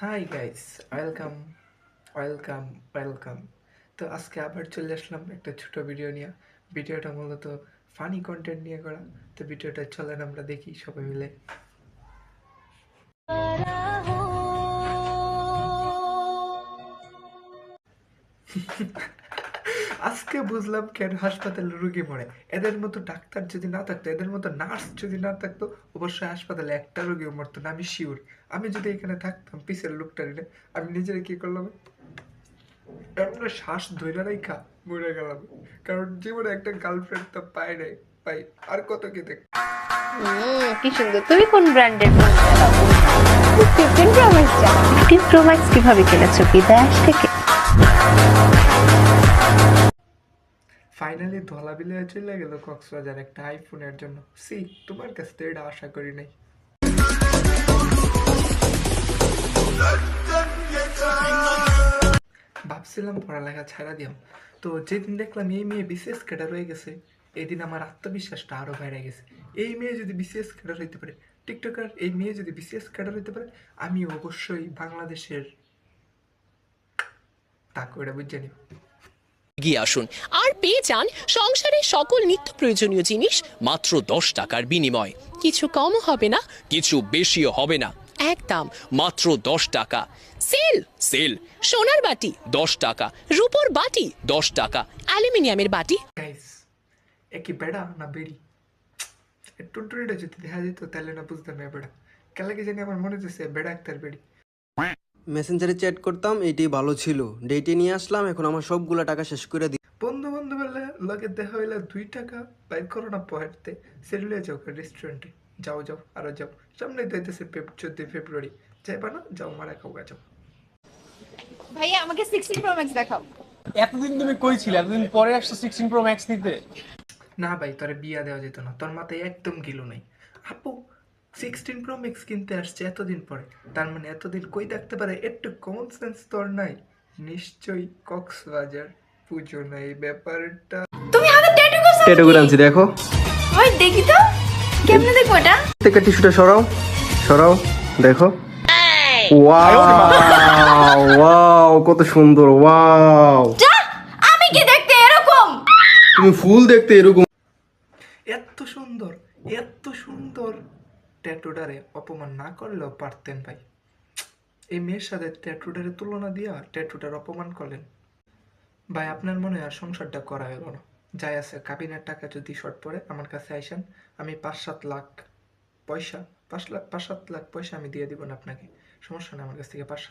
Hi guys, welcome welcome welcome. তো আজকে আবার চলে আসলাম একটা ছোট ভিডিও নিয়ে। ভিডিওটা মূলত ফানি কন্টেন্ট নিয়ে করা। তো ভিডিওটা চলেন আমরা দেখি সবাই মিলে। আজকে বুঝলাম কেন হাসপাতালে রুগী মরে। এদের মতো ডাক্তার যদি না থাকতো, এদের মতো নার্স যদি না থাকতো, অবশ্যই হাসপাতালে একটা রুগীও মরতো না, আমি শিওর। আমি যদি এখানে থাকতাম পিছের লোকটা নিয়ে, আমি নিজেরা কি করলাম, এমন শ্বাস ধরে রাইখা মরে গেলাম। কারণ জীবনে একটা গার্লফ্রেন্ড তো পাই নাই। পাই আর কত কি দেখ। কি সুন্দর। তুমি কোন ব্র্যান্ডের ফোন চালাও? 15 প্রো ম্যাক্স চালাও। 15 প্রো ম্যাক্স কিভাবে কিনেছো? বিদেশ থেকে? ফাইনালি ধলা বিলে চলে গেল কক্সবাজার একটা আইফোনের জন্য। সি, তোমার কাছ থেকে এটা আশা করি নাই। ভাবছিলাম পড়ালেখা ছাড়া দিয়াম, তো যেদিন দেখলাম এই মেয়ে বিসিএস ক্যাডার হয়ে গেছে, এই দিন আমার আত্মবিশ্বাসটা আরো বেড়ে গেছে। এই মেয়ে যদি বিসিএস ক্যাডার হইতে পারে, টিকটকার এই মেয়ে যদি বিসিএস ক্যাডার হইতে পারে, আমি অবশ্যই বাংলাদেশের তাকে ওটা বুঝে নিব। এগিয়ে আসুন আর পেয়ে যান সংসারের সকল নিত্য প্রয়োজনীয় জিনিস মাত্র 10 টাকার বিনিময়। কিছু কম হবে না, কিছু বেশিও হবে না, একদম মাত্র 10 টাকা। সেল সেল, সোনার বাটি 10 টাকা, রূপোর বাটি 10 টাকা, অ্যালুমিনিয়ামের বাটি। গাইস, একই বেড়া না বেড়ি, টুনটুনিটা যদি দেখা যেত তাহলে না বুঝতাম এ বেড়া। কেন কি জানি আমার মনে হচ্ছে বেড়া একটার বেড়ি। মেসেঞ্জারে চ্যাট করতাম, এইটাই ভালো ছিল। ডেটে নিয়ে আসলাম, এখন আমার সবগুলা টাকা শেষ করে দিই। বন্ধু বন্ধু বলে লগে দেখা হইলে 2 টাকা বাইর করো না পয়েন্টতে, সেরুলে যাও রেস্টুরেন্টে। যাও যাও আরো যাও, সামনে দিতেছে 14 ফেব্রুয়ারি। যাইবা না? যাও, মারা খাও গা, যাও। ভাইয়া আমাকে 16 প্রো ম্যাক্স দেখাও। এতদিন তুমি কই ছিলে? এতদিন পরে আসছো 16 প্রো ম্যাক্স নিতে? না ভাই, তোরে বিয়া দেওয়া যেত না, তোর মাথায় একদম গিলো নাই। আপু 16 প্রো ম্যাক্স কিনতে আসছে এতদিন পরে, তার মানে এতদিন কই থাকতে পারে? একটু কমন সেন্স তোর নাই? নিশ্চয়ই কক্সবাজার পুজো নাই ব্যাপারটা। তুমি হাতে ট্যাটু করছো? ট্যাটু করে আনছি, দেখো। ওই দেখি তো কেমনে দেখবো এটা? থেকে টিস্যুটা সরাও, সরাও, দেখো। ওয়াও ওয়াও, কত সুন্দর, ওয়াও। যা, আমি কি দেখতে এরকম? তুমি ফুল দেখতে এরকম। এত সুন্দর, এত সুন্দর ট্যাটুটারে অপমান না করলেও পারতেন ভাই। এই মেয়ের সাথে ট্যাটুটারে তুলনা দিয়া ট্যাটুটার অপমান করলেন। ভাই আপনার মনে হয় আর সংসারটা করা হলো না। যাই আছে, কাবিনের টাকা যদি শর্ট পড়ে আমার কাছে আইসেন, আমি 5-7 লাখ পয়সা, 5-7 লাখ পয়সা আমি দিয়ে দিব না আপনাকে। সমস্যা নেই, আমার কাছ থেকে 5-7